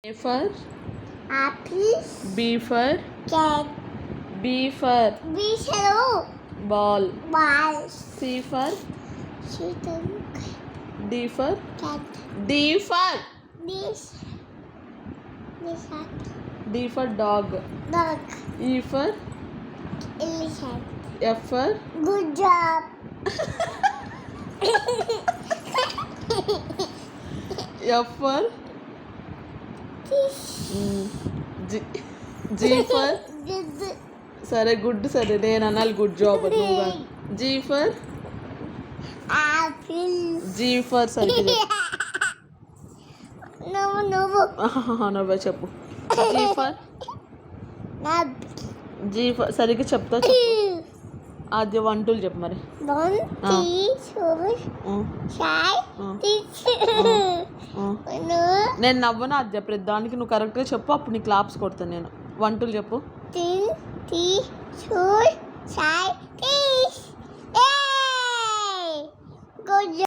A for apple, B for cat, B for beetle, ball, ball, C for chicken, D for cat, D for this cat, D for dog, dog, E for elephant. F for Good job. F for This. G G for Good. సరే good సరే నేను అనాలి good job నువ్వు G for Apple. G for సరిగ్గా నువ్వు నువ్వే చెప్పు G for నబ్. G for సరిగ్గా చెప్తా చెప్పు అది 1 2 చెప్పు మరి One, three, four, five, six. నేను నవ్వను అది చెప్పలేదు దానికి నువ్వు కరెక్ట్గా చెప్పు అప్పుడు నీకు క్లాప్స్ కొడతాను నేను 1 2 చెప్పు 10, 3, 2,